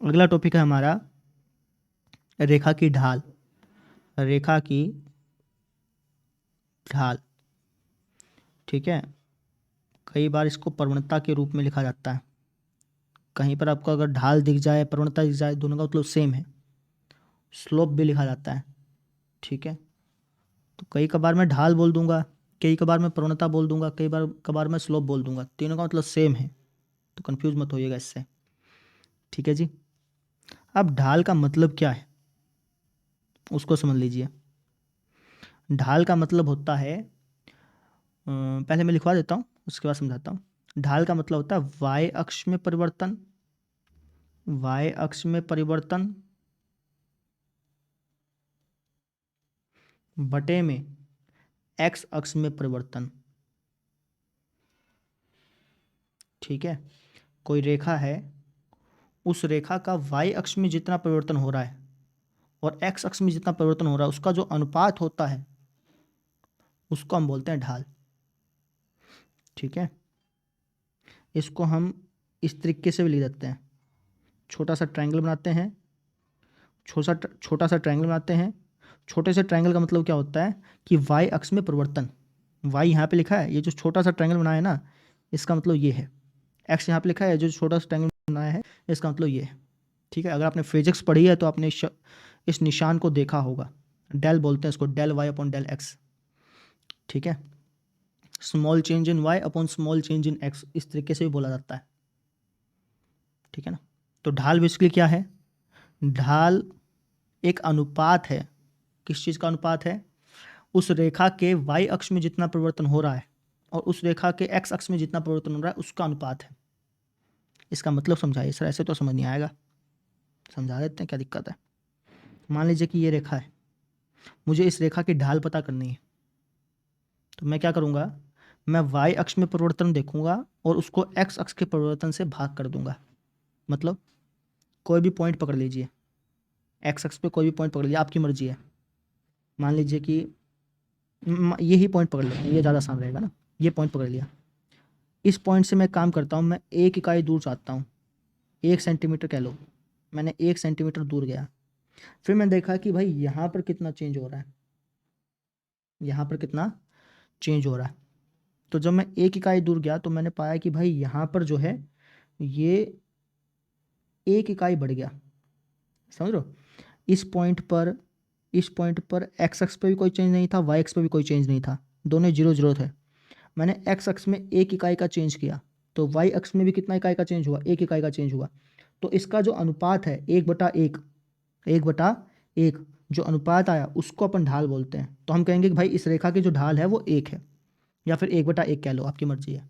अगला टॉपिक है हमारा रेखा की ढाल। रेखा की ढाल, ठीक है। कई बार इसको प्रवणता के रूप में लिखा जाता है। कहीं पर आपको अगर ढाल दिख जाए, प्रवणता दिख जाए, दोनों का मतलब सेम है। स्लोप भी लिखा जाता है, ठीक है। तो कई कबार मैं ढाल बोल दूंगा, कई कबार मैं प्रवणता बोल दूंगा, कई बार कबार मैं स्लोप बोल दूंगा। तीनों का मतलब सेम है, तो कंफ्यूज मत होइएगा इससे, ठीक है जी। अब ढाल का मतलब क्या है उसको समझ लीजिए। ढाल का मतलब होता है, पहले मैं लिखवा देता हूँ उसके बाद समझाता हूँ। ढाल का मतलब होता है वाई अक्ष में परिवर्तन, वाई अक्ष में परिवर्तन बटे में एक्स अक्ष में परिवर्तन, ठीक है। कोई रेखा है, उस रेखा का वाई अक्ष में जितना परिवर्तन हो रहा है और एक्स अक्ष में जितना परिवर्तन हो रहा है, उसका जो अनुपात होता है उसको हम बोलते हैं ढाल, ठीक है। इसको हम इस तरीके से भी लिख देते हैं। छोटा सा ट्रायंगल बनाते हैं, छोटा सा ट्रायंगल बनाते हैं। छोटे से ट्रायंगल का मतलब क्या होता है कि वाई अक्ष में परिवर्तन। वाई यहाँ पे लिखा है, ये जो छोटा सा ट्रायंगल बनाया है ना, इसका मतलब ये है। एक्स यहाँ पे लिखा है, जो छोटा सा ट्रायंगल बनाया है, इसका मतलब ये है, ठीक है। अगर आपने फिजिक्स पढ़ी है तो आपने इस निशान को देखा होगा। डेल बोलते हैं इसको, del Y upon del X, ठीक है। Small change in Y upon small change in X, इस तरीके से भी बोला जाता है, ठीक है ना। तो ढाल बेसिकली क्या है? ढाल एक अनुपात है। किस चीज़ का अनुपात है? उस रेखा के वाई अक्ष में जितना परिवर्तन हो रहा है और उस रेखा के एक्स अक्ष में जितना परिवर्तन हो रहा है, उसका अनुपात है। इसका मतलब समझाइए सर, ऐसे तो समझ नहीं आएगा, समझा देते हैं क्या दिक्कत है। मान लीजिए कि ये रेखा है, मुझे इस रेखा की ढाल पता करनी है, तो मैं क्या करूँगा, मैं वाई अक्ष में परिवर्तन देखूंगा और उसको एक्स अक्ष के परिवर्तन से भाग कर दूंगा। मतलब कोई भी पॉइंट पकड़ लीजिए, एक्स अक्ष पे कोई भी पॉइंट पकड़ लीजिए, आपकी मर्जी है। मान लीजिए कि यही पॉइंट पकड़ लेते हैं, ये ज़्यादा आसान रहेगा ना। ये पॉइंट पकड़ लिया, इस पॉइंट से मैं काम करता हूँ, मैं 1 इकाई दूर चाहता हूँ, 1 सेंटीमीटर कह लो। मैंने 1 सेंटीमीटर दूर गया, फिर मैंने देखा कि भाई यहाँ पर कितना चेंज हो रहा है, यहाँ पर कितना चेंज हो रहा है। तो जब मैं 1 इकाई दूर गया तो मैंने पाया कि भाई यहाँ पर जो है ये 1 इकाई बढ़ गया। समझ लो, इस पॉइंट पर, इस पॉइंट पर एक्स अक्ष पे भी कोई चेंज नहीं था, वाई अक्ष पे भी कोई चेंज नहीं था, दोनों 0 0 थे। मैंने एक्स अक्ष में 1 इकाई का चेंज किया, तो वाई अक्ष में भी कितना इकाई का चेंज हुआ? 1 इकाई का चेंज हुआ। तो इसका जो अनुपात है 1/1, 1/1 जो अनुपात आया उसको अपन ढाल बोलते हैं। तो हम कहेंगे कि भाई इस रेखा की जो ढाल है वो 1 है, या फिर 1/1 कह लो, आपकी मर्जी है।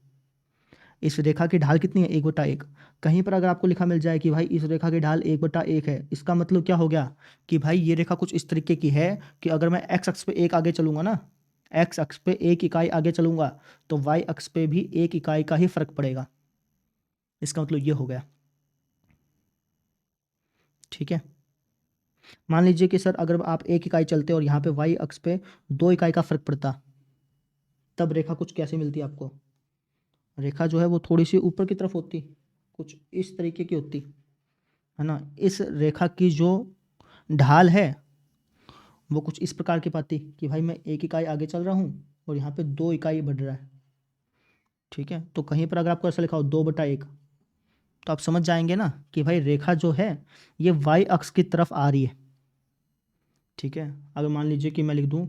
इस रेखा की ढाल कितनी है? 1/1। कहीं पर अगर आपको लिखा मिल जाए कि भाई इस रेखा की ढाल 1/1 है, इसका मतलब क्या हो गया कि भाई ये रेखा कुछ इस तरीके की है कि अगर मैं एक्स अक्ष पे 1 आगे चलूंगा ना, एक्स अक्ष पे 1 इकाई आगे चलूंगा, तो वाई अक्ष पे भी 1 इकाई का ही फर्क पड़ेगा। इसका मतलब ये हो गया, ठीक है। मान लीजिए कि सर अगर आप 1 इकाई चलते और यहाँ पे वाई अक्ष पे 2 इकाई का फर्क पड़ता, तब रेखा कुछ कैसे मिलती आपको? रेखा जो है वो थोड़ी सी ऊपर की तरफ होती, कुछ इस तरीके की होती, है ना। इस रेखा की जो ढाल है वो कुछ इस प्रकार की पाती कि भाई मैं 1 इकाई आगे चल रहा हूँ और यहाँ पे 2 इकाई बढ़ रहा है, ठीक है। तो कहीं पर अगर आपको ऐसा लिखा हो 2/1, तो आप समझ जाएंगे ना कि भाई रेखा जो है ये वाई अक्ष की तरफ आ रही है, ठीक है। अगर मान लीजिए कि मैं लिख दूँ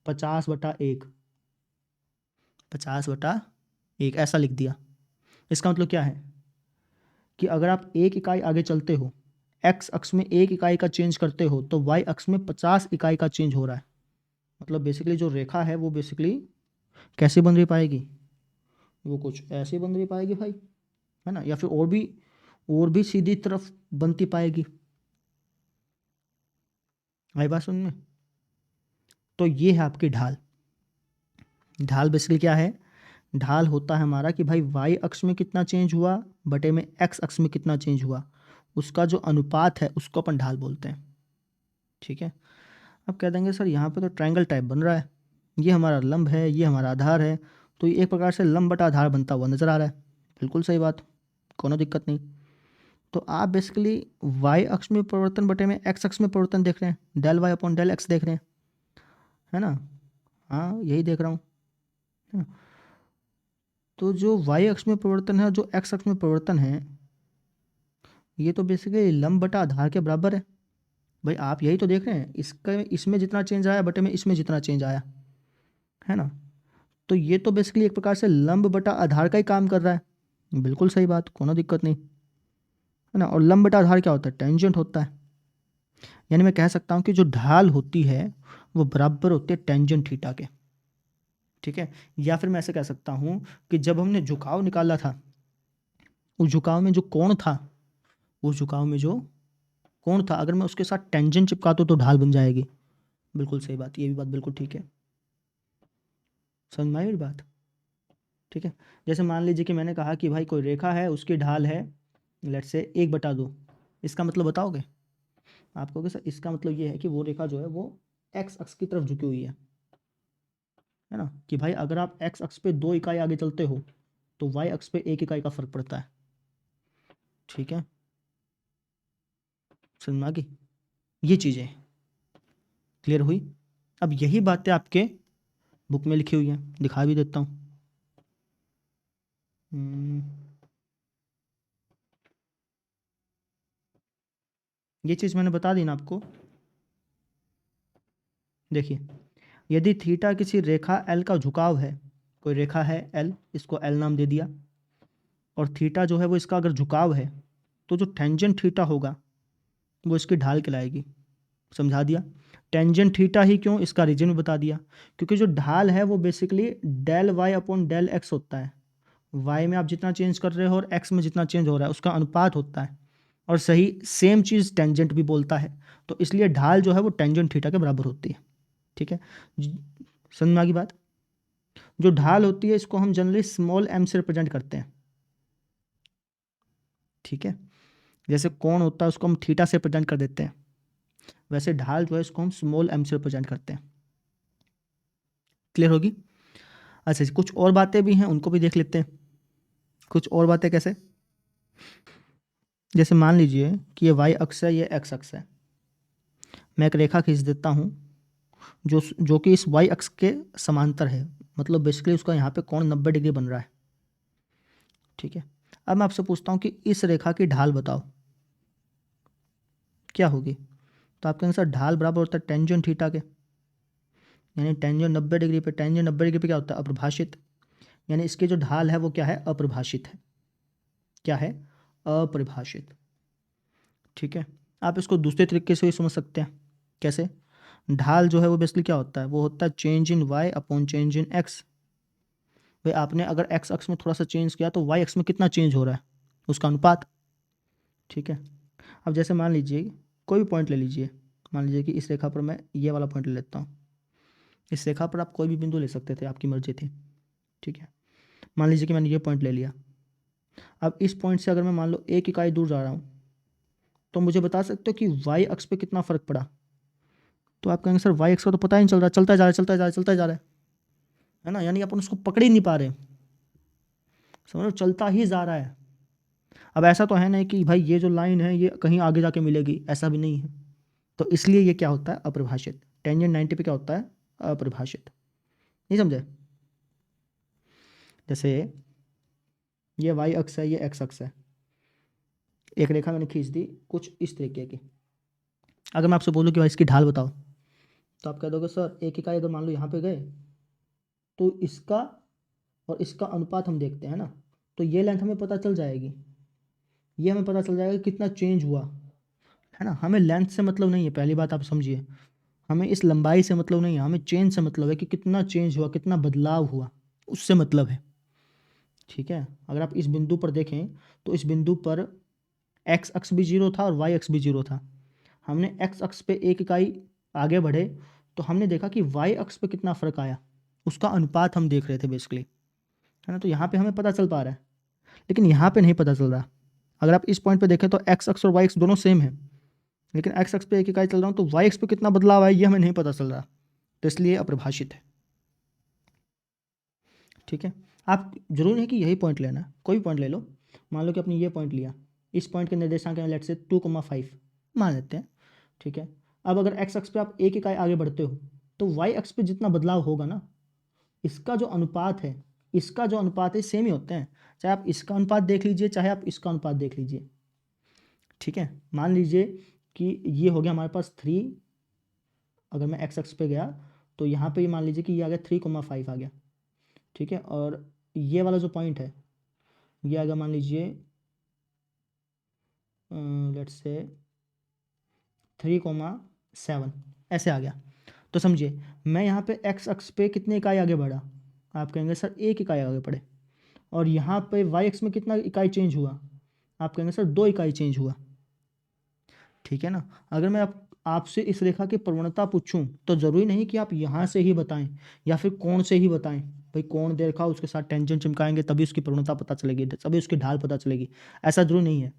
50/1, 50/1 ऐसा लिख दिया, इसका मतलब क्या है कि अगर आप 1 इकाई आगे चलते हो, एक्स अक्ष में 1 इकाई का चेंज करते हो, तो वाई अक्ष में 50 इकाई का चेंज हो रहा है। मतलब बेसिकली जो रेखा है वो बेसिकली कैसे बन रही पाएगी? वो कुछ ऐसे बन रही पाएगी भाई, है ना, या फिर और भी सीधी तरफ बनती पाएगी। आई बात सुन में? तो ये है आपकी ढाल। ढाल बेसिकली क्या है? ढाल होता है हमारा कि भाई वाई अक्ष में कितना चेंज हुआ बटे में एक्स अक्ष में कितना चेंज हुआ, उसका जो अनुपात है उसको अपन ढाल बोलते हैं, ठीक है। अब कह देंगे सर यहाँ पे तो ट्रायंगल टाइप बन रहा है, ये हमारा लंब है, ये हमारा आधार है, तो ये एक प्रकार से लंब बटा आधार बनता हुआ नजर आ रहा है। बिल्कुल सही बात, कोनो दिक्कत नहीं। तो आप बेसिकली वाई अक्ष में परिवर्तन बटे में एक्स अक्ष में परिवर्तन देख रहे हैं, del Y upon del X देख रहे हैं, है ना? हाँ, यही देख रहा हूँ, है ना? तो जो वाई अक्ष में परिवर्तन है और जो एक्स अक्ष में परिवर्तन है, ये तो बेसिकली लंब बटा आधार के बराबर है। भाई आप यही तो देख रहे हैं, इसका इसमें जितना चेंज आया बटे में इसमें जितना चेंज आया, है ना? तो ये तो बेसिकली एक प्रकार से लंब बटा आधार का ही काम कर रहा है। बिल्कुल सही बात, कोनो दिक्कत नहीं, है ना? और लंब बटा आधार क्या होता है? टेंजेंट होता है। यानी मैं कह सकता हूँ कि जो ढाल होती है वो बराबर होती है टेंजेंट थीटा के, ठीक है? या फिर मैं ऐसे कह सकता हूँ कि जब हमने झुकाव निकाला था, उस झुकाव में जो कोण था, उस झुकाव में जो कोण था, अगर मैं उसके साथ टेंजेंट चिपकाता हूँ तो ढाल बन जाएगी। बिल्कुल सही बात, ये भी बात बिल्कुल ठीक है। समझ में आई मेरी बात? ठीक है। जैसे मान लीजिए कि मैंने कहा कि भाई कोई रेखा है, उसकी ढाल है लेट से 1/2, इसका मतलब बताओगे? आप कहोगे सर इसका मतलब ये है कि वो रेखा जो है वो एक्स अक्ष की तरफ झुकी हुई है ना? कि भाई अगर आप एक्स अक्ष पे 2 इकाई आगे चलते हो तो वाई अक्ष पे 1 इकाई का फर्क पड़ता है, ठीक है? समझ में आ गई ये चीज़ें? क्लियर हुई? अब यही बातें आपके बुक में लिखी हुई हैं, दिखा भी देता हूँ। ये चीज़ मैंने बता दी ना आपको। देखिए, यदि थीटा किसी रेखा एल का झुकाव है, कोई रेखा है एल, इसको एल नाम दे दिया, और थीटा जो है वो इसका अगर झुकाव है, तो जो टेंजेंट थीटा होगा वो इसकी ढाल कहलाएगी। समझा दिया। टेंजेंट थीटा ही क्यों, इसका रीजन भी बता दिया। क्योंकि जो ढाल है वो basically del Y upon del x होता है। वाई में आप जितना चेंज कर रहे हो और एक्स में जितना चेंज हो रहा है उसका अनुपात होता है। और सही सेम चीज़ टेंजेंट भी बोलता है। तो इसलिए ढाल जो है वो टेंजेंट थीटा के बराबर होती है, ठीक है? समझ में आ गई बात? जो ढाल होती है इसको हम जनरली स्मॉल एम से रिप्रेजेंट करते हैं, ठीक है? जैसे कोण होता है उसको हम थीटा से रिप्रेजेंट कर देते हैं, वैसे ढाल जो है इसको हम स्मॉल एम से रिप्रेजेंट करते हैं। क्लियर होगी? अच्छा, कुछ और बातें भी हैं, उनको भी देख लेते हैं। कुछ और बातें कैसे? जैसे मान लीजिए कि ये वाई अक्ष है, ये एक्स अक्ष है। मैं एक रेखा खींच देता हूँ जो जो कि इस वाई अक्ष के समांतर है, मतलब बेसिकली उसका यहाँ पे कोण 90 डिग्री बन रहा है, ठीक है? अब मैं आपसे पूछता हूँ कि इस रेखा की ढाल बताओ क्या होगी? तो आप कहेंगे सर ढाल बराबर होता है टेंजेंट थीटा के, यानी टेंजेंट 90 डिग्री पे, टेंजेंट 90 डिग्री पे क्या होता है? अपरिभाषित। यानी इसकी जो ढाल है वो क्या है? अपरिभाषित है। क्या है? अपरिभाषित, ठीक है? आप इसको दूसरे तरीके से भी समझ सकते हैं। कैसे? ढाल जो है वो बेसिकली क्या होता है? वो होता है change in Y upon change in x. भाई आपने अगर एक्स अक्ष में थोड़ा सा चेंज किया तो वाई अक्ष में कितना चेंज हो रहा है, उसका अनुपात, ठीक है? अब जैसे मान लीजिए कोई भी पॉइंट ले लीजिए, मान लीजिए कि इस रेखा पर मैं ये वाला पॉइंट ले लेता हूँ। इस रेखा पर आप कोई भी बिंदु ले सकते थे, आपकी मर्जी थी, ठीक है? मान लीजिए कि मैंने ये पॉइंट ले लिया। अब इस पॉइंट से अगर मैं मान लो 1 इकाई दूर जा रहा हूँ तो मुझे बता सकते हो कि वाई अक्ष पे कितना फ़र्क पड़ा? तो आप कहेंगे सर वाई अक्ष का तो पता ही नहीं चल रहा, चलता जा रहा है, चलता जा रहा है, चलता जा रहा है ना? यानी अपन उसको पकड़ ही नहीं पा रहे, समझ लो, चलता ही जा रहा है। अब ऐसा तो है नहीं कि भाई ये जो लाइन है ये कहीं आगे जाके मिलेगी, ऐसा भी नहीं है। तो इसलिए ये क्या होता है? अपरिभाषित। टेंजेंट 90 पे क्या होता है? अपरिभाषित। नहीं समझे? जैसे ये वाई अक्ष है, ये एक्स अक्ष है, एक रेखा मैंने खींच दी कुछ इस तरीके की। अगर मैं आपसे बोलूँ कि भाई इसकी ढाल बताओ, तो आप कह दोगे सर एक इकाई अगर मान लो यहाँ पे गए तो इसका और इसका अनुपात हम देखते हैं ना, तो ये लेंथ हमें पता चल जाएगी, ये हमें पता चल जाएगा कि कितना चेंज हुआ, है ना? हमें लेंथ से मतलब नहीं है, पहली बात आप समझिए। हमें इस लंबाई से मतलब नहीं है, हमें चेंज से मतलब है कि कितना चेंज हुआ, कितना बदलाव हुआ, उससे मतलब है, ठीक है? अगर आप इस बिंदु पर देखें तो इस बिंदु पर एक्स अक्ष भी जीरो था और वाई अक्ष भी जीरो था। हमने एक्स अक्ष पे 1 इकाई आगे बढ़े तो हमने देखा कि वाई अक्ष पे कितना फ़र्क आया, उसका अनुपात हम देख रहे थे बेसिकली, है ना? तो यहाँ पे हमें पता चल पा रहा है, लेकिन यहाँ पे नहीं पता चल रहा। अगर आप इस पॉइंट पे देखें तो एक्स अक्ष और वाई अक्ष दोनों सेम है, लेकिन एक्स अक्ष पे 1 इकाई चल रहा हूँ तो वाई अक्ष पे कितना बदलाव आया ये हमें नहीं पता चल रहा, तो इसलिए अपरिभाषित है, ठीक है? आप जरूरी है कि यही पॉइंट लेना है, कोई भी पॉइंट ले लो। मान लो कि आपने ये पॉइंट लिया, इस पॉइंट के निर्देशांक हैं लेट से 2,5 मान लेते हैं, ठीक है। अब अगर एक्स अक्ष पे आप एक इकाई आगे बढ़ते हो तो वाई अक्ष पे जितना बदलाव होगा ना, इसका जो अनुपात है, सेम ही होते हैं, चाहे आप इसका अनुपात देख लीजिए चाहे आप इसका अनुपात देख लीजिए, ठीक है। मान लीजिए कि ये हो गया हमारे पास 3, अगर मैं एक्स अक्ष पे गया तो यहाँ पे मान लीजिए कि ये आ गया 3,5 आ गया, ठीक है। और ये वाला जो पॉइंट है ये आ गया मान लीजिए लेट्स से 3,7 ऐसे आ गया। तो समझिए मैं यहाँ पे एक्स अक्ष पे कितने इकाई आगे बढ़ा, आप कहेंगे सर एक इकाई आगे बढ़े, और यहाँ पे वाई अक्ष में कितना इकाई चेंज हुआ, आप कहेंगे सर 2 इकाई चेंज हुआ, ठीक है ना। अगर मैं आपसे इस रेखा की प्रवणता पूछूं तो ज़रूरी नहीं कि आप यहाँ से ही बताएं या फिर कोण से ही बताएं, भाई कोण दे रखा उसके साथ टेंजेंट चिपकाएंगे तभी उसकी प्रवणता पता चलेगी, तभी उसकी ढाल पता चलेगी, ऐसा जरूरी नहीं है,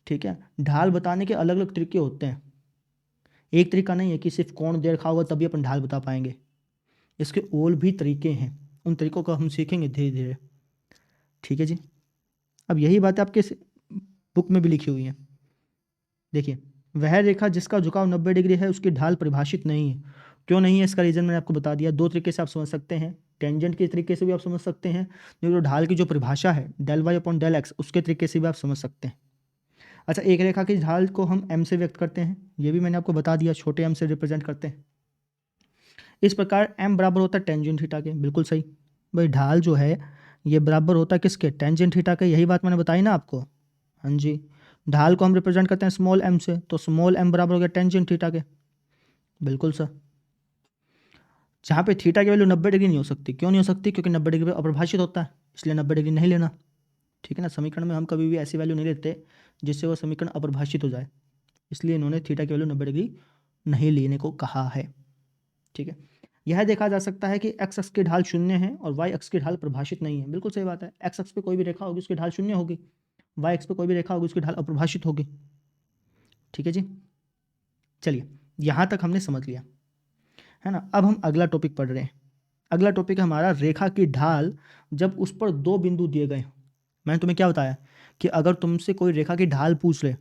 ठीक है। ढाल बताने के अलग अलग तरीके होते हैं, एक तरीका नहीं है कि सिर्फ कोण दे रखा होगा तभी अपन ढाल बता पाएंगे, इसके और भी तरीके हैं, उन तरीकों को हम सीखेंगे धीरे धीरे, ठीक है जी। अब यही बात आपके बुक में भी लिखी हुई है, देखिए वह रेखा जिसका झुकाव 90 डिग्री है उसकी ढाल परिभाषित नहीं है। क्यों नहीं है इसका रीज़न मैंने आपको बता दिया, 2 तरीके से आप समझ सकते हैं, टेंजेंट के तरीके से भी आप समझ सकते हैं, जो ढाल की जो परिभाषा है del Y upon del x उसके तरीके से भी आप समझ सकते हैं। अच्छा, एक रेखा की ढाल को हम m से व्यक्त करते हैं, ये भी मैंने आपको बता दिया, छोटे m से रिप्रेजेंट करते हैं। इस प्रकार m बराबर होता है टेंजेंट थीटा के, बिल्कुल सही भाई, ढाल जो है ये बराबर होता है किसके, टेंजेंट थीटा के, यही बात मैंने बताई ना आपको, हाँ जी। ढाल को हम रिप्रेजेंट करते हैं स्मॉल m से, तो स्मॉल m बराबर हो गया टेंजेंट थीटा के, बिल्कुल सर। जहाँ पे थीटा की वैल्यू 90 डिग्री नहीं हो सकती, क्यों नहीं हो सकती, क्योंकि 90 डिग्री पे अपरिभाषित होता है, इसलिए 90 डिग्री नहीं लेना, ठीक है ना। समीकरण में हम कभी भी ऐसी वैल्यू नहीं लेते जिससे वो समीकरण अपरिभाषित हो जाए, इसलिए इन्होंने थीटा की वैल्यू 90 डिग्री नहीं लेने को कहा है, ठीक है। यह देखा जा सकता है कि एक्स अक्ष की ढाल 0 है और वाई अक्ष की ढाल परिभाषित नहीं है, बिल्कुल सही बात है। एक्स अक्ष पे कोई भी रेखा होगी उसकी ढाल 0 होगी, वाई अक्ष पे कोई भी रेखा होगी उसकी ढाल अपरिभाषित होगी, ठीक है जी। चलिए यहाँ तक हमने समझ लिया है ना। अब हम अगला टॉपिक पढ़ रहे हैं। अगला टॉपिक है हमारा रेखा की ढाल जब उस पर 2 बिंदु दिए गए। मैंने तुम्हें क्या बताया कि अगर तुमसे कोई रेखा की ढाल पूछ ले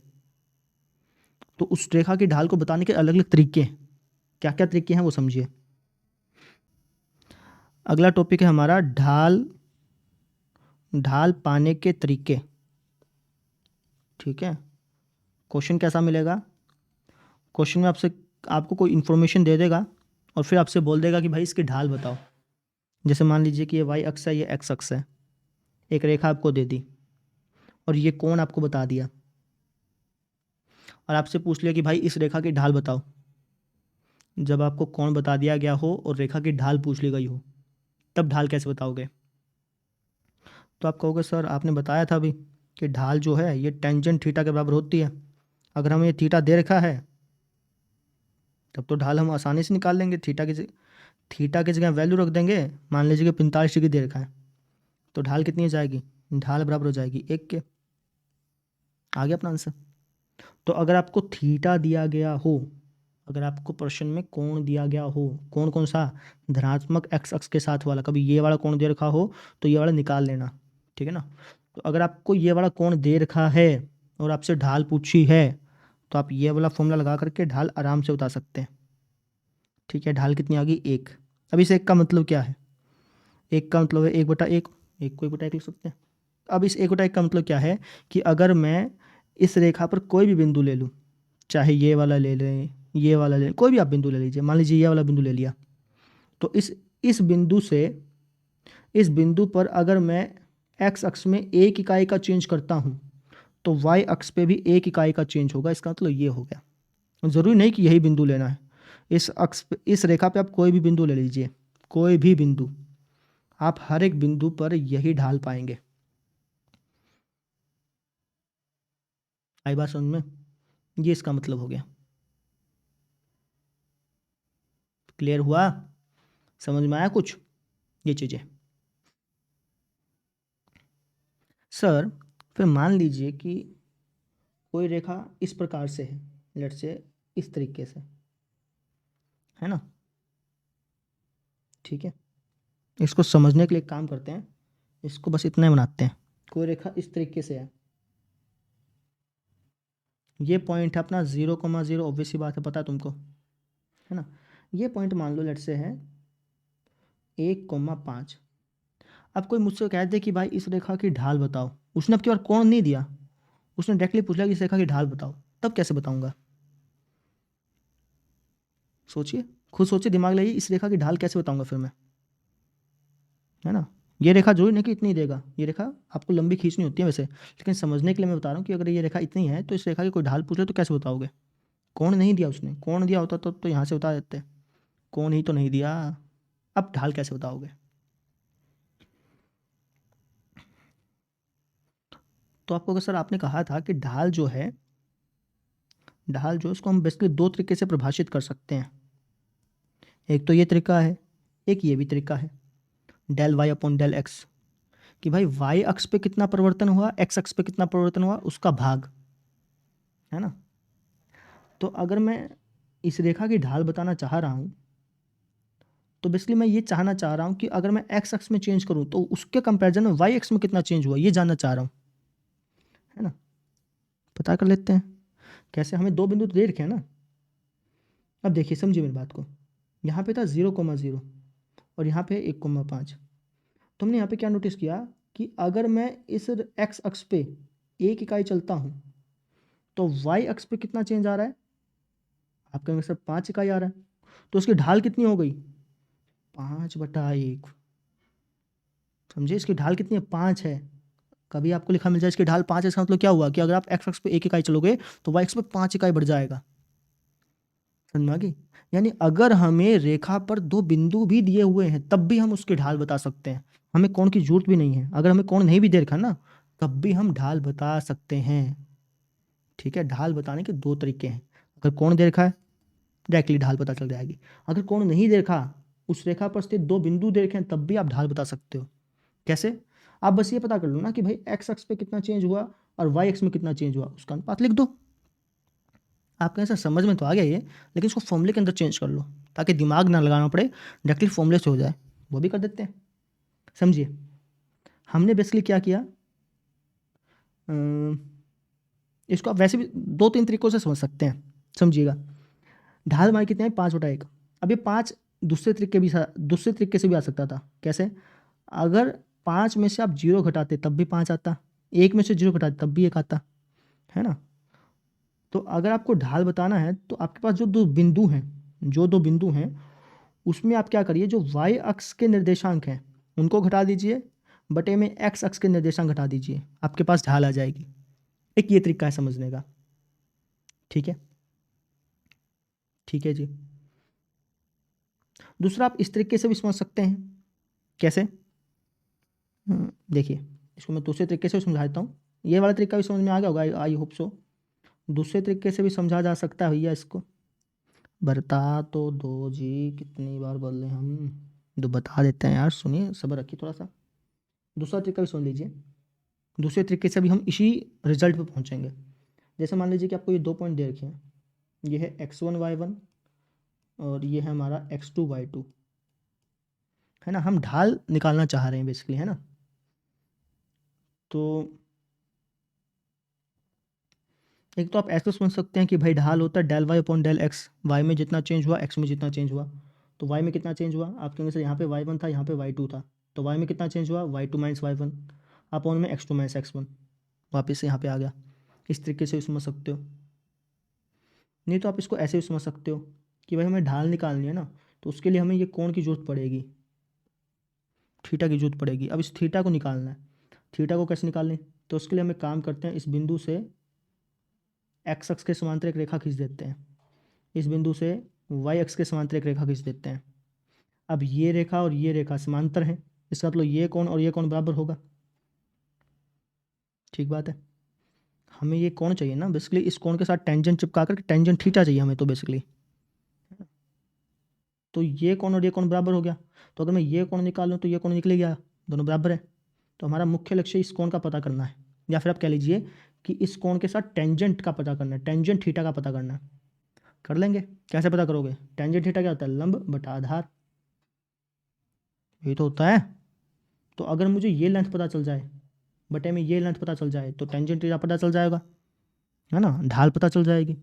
तो उस रेखा की ढाल को बताने के अलग अलग तरीके हैं, क्या क्या तरीके हैं वो समझिए। अगला टॉपिक है हमारा ढाल पाने के तरीके, ठीक है। क्वेश्चन कैसा मिलेगा, क्वेश्चन में आपको कोई इन्फॉर्मेशन दे देगा और फिर आपसे बोल देगा कि भाई इसकी ढाल बताओ। जैसे मान लीजिए कि ये वाई अक्ष है, ये एक्स अक्ष है, एक रेखा आपको दे दी और ये कोण आपको बता दिया और आपसे पूछ लिया कि भाई इस रेखा की ढाल बताओ। जब आपको कोण बता दिया गया हो और रेखा की ढाल पूछ ली गई हो तब ढाल कैसे बताओगे, तो आप कहोगे सर आपने बताया था अभी कि ढाल जो है ये टेंजेंट थीटा के बराबर होती है, अगर हमें ये थीटा दे रखा है तब तो ढाल हम आसानी से निकाल लेंगे, थीटा की जगह वैल्यू रख देंगे, मान लीजिए कि 45 डिग्री दे रखा है तो ढाल कितनी हो जाएगी, ढाल बराबर हो जाएगी 1 के, आ गया अपना आंसर। तो अगर आपको थीटा दिया गया हो, अगर आपको प्रश्न में कोण दिया गया हो, कोण कौन सा, धनात्मक एक्स अक्ष के साथ वाला, कभी ये वाला कोण दे रखा हो तो ये वाला निकाल लेना, ठीक है ना। तो अगर आपको ये वाला कोण दे रखा है और आपसे ढाल पूछी है तो आप ये वाला फॉर्मूला लगा करके ढाल आराम से बता सकते हैं, ठीक है। ढाल कितनी आ गई 1। अब इस 1 का मतलब क्या है, 1 का मतलब है 1/1, 1 को 1/1 लिख सकते हैं। अब इस 1/1 का मतलब क्या है कि अगर मैं इस रेखा पर कोई भी बिंदु ले लूँ, चाहे ये वाला ले लें, ये वाला ले लें, कोई भी आप बिंदु ले लीजिए, मान लीजिए ये वाला बिंदु ले लिया, तो इस बिंदु से इस बिंदु पर अगर मैं एक्स अक्ष में 1 इकाई का चेंज करता हूँ तो वाई अक्ष पे भी 1 इकाई का चेंज होगा, इसका मतलब ये हो गया। ज़रूरी नहीं कि यही बिंदु लेना है, इस अक्ष पे, इस रेखा पे आप कोई भी बिंदु ले लीजिए, कोई भी बिंदु, आप हर एक बिंदु पर यही ढाल पाएंगे। आई बात समझ में, ये इसका मतलब हो गया, क्लियर हुआ, समझ में आया कुछ ये चीज़ें। सर फिर मान लीजिए कि कोई रेखा इस प्रकार से है, लेट से इस तरीके से, है ना, ठीक है। इसको समझने के लिए एक काम करते हैं, इसको बस इतना ही बनाते हैं, कोई रेखा इस तरीके से है, ये पॉइंट है अपना 0,0, ऑब्वियस सी बात है, पता है तुमको, है ना। ये पॉइंट मान लो लेट से है 1,5। अब कोई मुझसे कह दे कि भाई इस रेखा की ढाल बताओ, उसने अब की बार कोण नहीं दिया, उसने डायरेक्टली पूछ लिया कि इस रेखा की ढाल बताओ, तब कैसे बताऊंगा? सोचिए, खुद सोचिए, दिमाग लगाइए, इस रेखा की ढाल कैसे बताऊंगा फिर मैं, है ना। ये रेखा जरूरी नहीं कि इतनी देगा, ये रेखा आपको लंबी खींचनी होती है वैसे, लेकिन समझने के लिए मैं बता रहा हूँ कि अगर ये रेखा इतनी है तो इस रेखा की कोई ढाल पूछ ले तो कैसे बताओगे? कोण नहीं दिया उसने, कोण दिया होता तो यहाँ से बता देते, कोण ही तो नहीं दिया, अब ढाल कैसे बताओगे? तो आपको अगर सर आपने कहा था कि ढाल जो है, ढाल जो है उसको हम बेसिकली दो तरीके से परिभाषित कर सकते हैं। एक तो ये तरीका है, एक ये भी तरीका है, del Y upon del x, कि भाई वाई अक्ष पे कितना परिवर्तन हुआ, एक्स अक्ष पे कितना परिवर्तन हुआ, उसका भाग, है ना। तो अगर मैं इस रेखा की ढाल बताना चाह रहा हूँ तो बेसिकली मैं ये चाहना चाह रहा हूँ कि अगर मैं एक्स अक्ष में चेंज करूँ तो उसके कंपैरिजन में वाई अक्ष में कितना चेंज हुआ, ये जानना चाह रहा हूँ, है ना। पता कर लेते हैं कैसे, हमें दो बिंदु तो दे रखे हैं ना। अब देखिए, समझिए मेरी बात को, यहाँ पे था 0,0 और यहाँ पे 1,5। तो हमने यहाँ पे क्या नोटिस किया कि अगर मैं इस एक्स अक्ष पे 1 इकाई चलता हूँ तो वाई अक्ष पे कितना चेंज आ रहा है, आप कहेंगे सर 5 इकाई आ रहा है, तो उसकी ढाल कितनी हो गई, 5/1। समझे, इसकी ढाल कितनी है, 5 है। कभी आपको लिखा मिल जाए इसकी ढाल 5 है, इसका मतलब क्या हुआ कि अगर आप एक्स अक्ष पे 1 इकाई चलोगे तो वाई अक्ष पे 5 इकाई बढ़ जाएगा। समझ में आ गई? यानी अगर हमें रेखा पर दो बिंदु भी दिए हुए हैं तब भी हम उसकी ढाल बता सकते हैं, हमें कोण की जरूरत भी नहीं है, अगर हमें कोण नहीं भी दे रखा ना तब भी हम ढाल बता सकते हैं। ठीक है, ढाल बताने के दो तरीके हैं, अगर कोण दे रखा है डायरेक्टली ढाल पता चल जाएगी, अगर कोण नहीं दे रखा, उस रेखा पर स्थित दो बिंदु दे रखे हैं तब भी आप ढाल बता सकते हो। कैसे? आप बस ये पता कर लो ना कि भाई एक्स अक्ष पे कितना चेंज हुआ और वाई अक्ष में कितना चेंज हुआ, उसका अनुपात लिख दो। आपके ऐसा समझ में तो आ गया ये, लेकिन इसको फॉर्मूले के अंदर चेंज कर लो ताकि दिमाग ना लगाना पड़े, डायरेक्टली फॉर्मूले से हो जाए, वो भी कर देते हैं। समझिए, हमने बेसिकली क्या किया, इसको आप वैसे भी 2-3 तरीकों से समझ सकते हैं। समझिएगा, ढाल हमारी कितनी है, 5/1। अब ये 5 दूसरे तरीके से भी आ सकता था। कैसे? अगर 5 में से आप 0 घटाते तब भी 5 आता, 1 में से 0 घटाते तब भी 1 आता, है ना। तो अगर आपको ढाल बताना है तो आपके पास जो दो बिंदु हैं उसमें आप क्या करिए, जो वाई अक्ष के निर्देशांक हैं उनको घटा दीजिए, बटे में एक्स अक्ष के निर्देशांक घटा दीजिए, आपके पास ढाल आ जाएगी। एक ये तरीका है समझने का। ठीक है, ठीक है जी। दूसरा आप इस तरीके से भी समझ सकते हैं। कैसे? देखिए, इसको मैं दूसरे तरीके से भी समझा देता हूँ, ये वाला तरीका भी समझ में आ गया होगा, आई होप सो। दूसरे तरीके से भी समझा जा सकता है भैया इसको, बता तो दो जी, कितनी बार बोल रहे हम, तो बता देते हैं यार, सुनिए सब्र रखिए थोड़ा सा। दूसरा तरीका भी सुन लीजिए, दूसरे तरीके से भी हम इसी रिजल्ट पे पहुंचेंगे। जैसे मान लीजिए कि आपको ये 2 पॉइंट दे रखे हैं, ये है x1 y1 और ये है हमारा x2 y2, है ना। हम ढाल निकालना चाह रहे हैं बेसिकली, है ना। तो एक तो आप ऐसे समझ सकते हैं कि भाई ढाल होता है del Y upon del x, y में जितना चेंज हुआ एक्स में जितना चेंज हुआ। तो वाई में कितना चेंज हुआ, आप कहेंगे सर यहाँ पे y1 था यहाँ पे y2 था, तो वाई में कितना चेंज हुआ, y2 माइनस y1 अपॉन में x2 माइनस x1, वापस से यहाँ पे आ गया। इस तरीके से भी समझ सकते हो, नहीं तो आप इसको ऐसे भी समझ सकते हो कि भाई हमें ढाल निकालनी है ना, तो उसके लिए हमें ये कोण की जरूरत पड़ेगी, थीटा की जरूरत पड़ेगी। अब इस थीटा को निकालना है, थीटा को कैसे निकालें, तो उसके लिए हमें काम करते हैं, इस बिंदु से एक्स अक्ष के समांतर एक रेखा खींच देते हैं, इस बिंदु से वाई अक्ष के समांतर एक रेखा खींच देते हैं। अब ये रेखा और ये रेखा समांतर है, इसका मतलब ये कोण और ये कोण बराबर होगा। ठीक बात है, हमें ये कोण चाहिए ना बेसिकली, इस कोण के साथ टेंजेंट चिपका कर टेंजेंट थीटा चाहिए हमें तो बेसिकली। तो ये कोण और ये कोण बराबर हो गया, तो अगर मैं ये कोण निकाल लूँ तो ये कोण निकल गया, दोनों बराबर है। तो हमारा मुख्य लक्ष्य इस कोण का पता करना है, या फिर आप कह लीजिए कि इस कोण के साथ टेंजेंट का पता करना है, टेंजेंट थीटा का पता करना है। कर लेंगे, कैसे पता करोगे, टेंजेंट थीटा क्या होता है, लंब बटा आधार, यही तो होता है। तो अगर मुझे ये लेंथ पता चल जाए बटे में ये लेंथ पता चल जाए तो टेंजेंट थीटा पता चल जाएगा। है ना, ढाल पता चल जाएगी।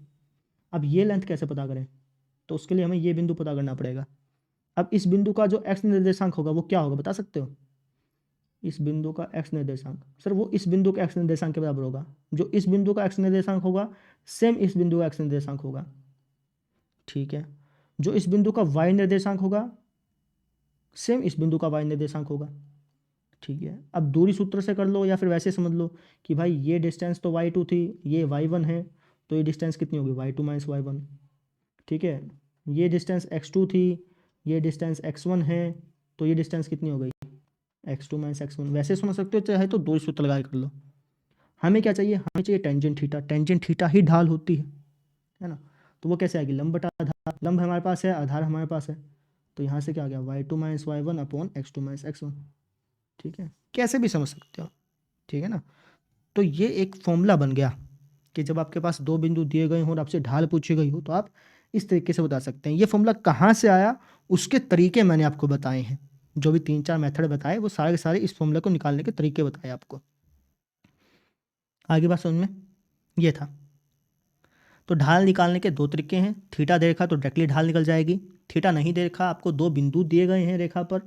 अब ये लेंथ कैसे पता करें, तो उसके लिए हमें ये बिंदु पता करना पड़ेगा। अब इस बिंदु का जो एक्स निर्देशांक होगा वो क्या होगा, बता सकते हो? इस बिंदु का एक्स निर्देशांक, सर वो इस बिंदु के एक्स निर्देशांक के बराबर होगा। जो इस बिंदु का एक्स निर्देशांक होगा सेम इस बिंदु का एक्स निर्देशांक होगा, ठीक है। जो इस बिंदु का वाई निर्देशांक होगा सेम इस बिंदु का वाई निर्देशांक होगा, ठीक है। अब दूरी सूत्र से कर लो या फिर वैसे समझ लो कि भाई ये डिस्टेंस तो y2 थी, ये y1 है, तो ये डिस्टेंस कितनी होगी, y2 माइनस y1, ठीक है। ये डिस्टेंस x2 थी, ये डिस्टेंस x1 है, तो ये डिस्टेंस कितनी हो गई, x2 माइनस x1। वैसे समझ सकते हो, चाहे तो दूरी सूत्र लगा के कर लो। हमें क्या चाहिए, हमें चाहिए टेंजेंट थीटा। टेंजेंट थीटा ही ढाल होती है ना। तो वो कैसे आएगी, लंब बटा आधार। लंब हमारे पास है, आधार हमारे पास है, तो यहाँ से क्या आ गया, y2 minus y1 upon x2 minus x1, ठीक है। कैसे भी समझ सकते हो, ठीक है ना। तो ये एक फॉर्मूला बन गया कि जब आपके पास दो बिंदु दिए गए हों और आपसे ढाल पूछी गई हो तो आप इस तरीके से बता सकते हैं। ये फॉर्मूला कहाँ से आया, उसके तरीके मैंने आपको बताए हैं। जो भी 3-4 मेथड बताए वो सारे के सारे इस फॉर्मूला को निकालने के तरीके बताए आपको। आगे बात समझ में, ये था। तो ढाल निकालने के दो तरीके हैं। थीटा दे रखा तो डायरेक्टली ढाल निकल जाएगी। थीटा नहीं दे रखा, आपको दो बिंदु दिए गए हैं रेखा पर,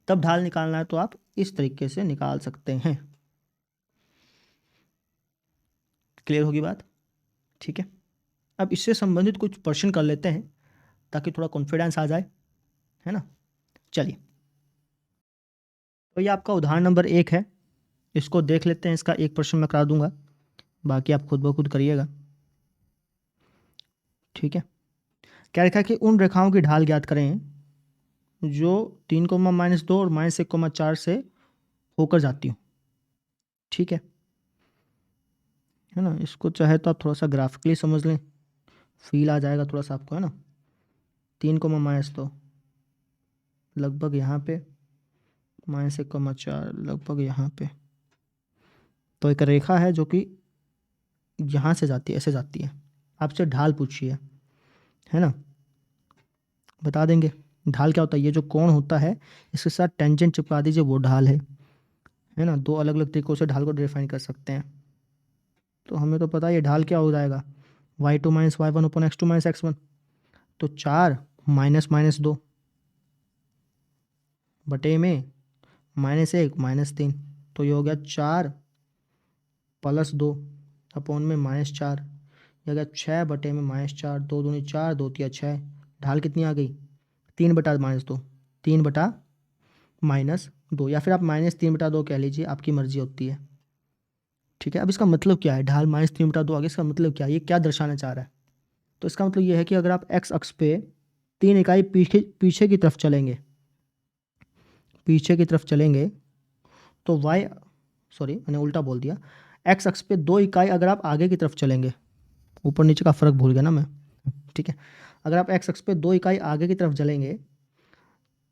तब ढाल निकालना है तो आप इस तरीके से निकाल सकते हैं। क्लियर होगी बात, ठीक है। अब इससे संबंधित कुछ प्रश्न कर लेते हैं ताकि थोड़ा कॉन्फिडेंस आ जाए, है ना। चलिए, तो ये आपका उदाहरण नंबर 1 है, इसको देख लेते हैं। इसका एक प्रश्न मैं करा दूंगा, बाकी आप खुद ब खुद करिएगा, ठीक है। क्या लिखा है कि उन रेखाओं की ढाल ज्ञात करें जो 3,-2 और -1,4 से होकर जाती हो, ठीक है ना। इसको चाहे तो आप थोड़ा सा ग्राफिकली समझ लें, फील आ जाएगा थोड़ा सा आपको, है ना। 3,-2 लगभग यहाँ पे, -1,4 लगभग यहाँ पे, तो एक रेखा है जो कि यहाँ से जाती है, ऐसे जाती है। आपसे ढाल पूछी है ना। बता देंगे ढाल क्या होता है। ये जो कोण होता है इसके साथ टेंजेंट चिपका दीजिए, वो ढाल है ना। दो अलग अलग तरीकों से ढाल को डिफाइन कर सकते हैं। तो हमें तो पता है ये ढाल क्या हो जाएगा, y2 minus y1 upon x2 minus x1। तो 4 माइनस माइनस 2 बटे में -1 -3, तो ये हो गया 4 प्लस 2 अपॉन में -4, ये हो गया 6 बटे में -4, 2 दूनी 4, 2 तिया 6। ढाल कितनी आ गई, 3 बटा -2, 3 बटा -2, या फिर आप -3/2 कह लीजिए, आपकी मर्जी होती है, ठीक है। अब इसका मतलब क्या है, ढाल -3/2 आगे, इसका मतलब क्या है, ये क्या दर्शाना चाह रहा है। तो इसका मतलब ये है कि अगर आप एक्स अक्ष पे 3 इकाई पीछे की तरफ चलेंगे, तो वाई, सॉरी मैंने उल्टा बोल दिया, एक्स अक्ष पे 2 इकाई अगर आप आगे की तरफ चलेंगे, ऊपर नीचे का फर्क भूल गया ना मैं, ठीक है। अगर आप एक्स अक्ष पे 2 इकाई आगे की तरफ चलेंगे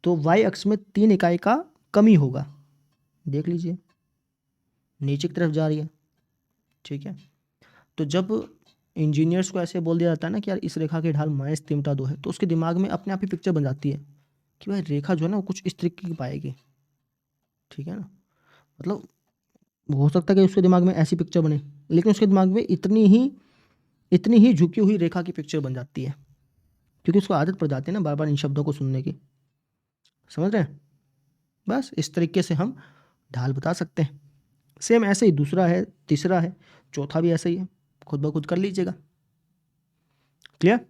तो वाई अक्ष में 3 इकाई का कमी होगा। देख लीजिए नीचे की तरफ जा रही है, ठीक है। तो जब इंजीनियर्स को ऐसे बोल दिया जाता है ना कि यार इस रेखा की ढाल -3/2 है, तो उसके दिमाग में अपने आप ही पिक्चर बन जाती है कि भाई रेखा जो है ना वो कुछ इस तरीके की पाएगी, ठीक है ना। मतलब हो सकता है कि उसके दिमाग में ऐसी पिक्चर बने, लेकिन उसके दिमाग में इतनी ही झुकी हुई रेखा की पिक्चर बन जाती है, क्योंकि उसको आदत पड़ जाती है ना बार बार इन शब्दों को सुनने की। समझ रहे हैं, बस इस तरीके से हम ढाल बता सकते हैं। सेम ऐसे ही दूसरा है, तीसरा है, चौथा भी ऐसे ही है, खुद ब खुद कर लीजिएगा। क्लियर।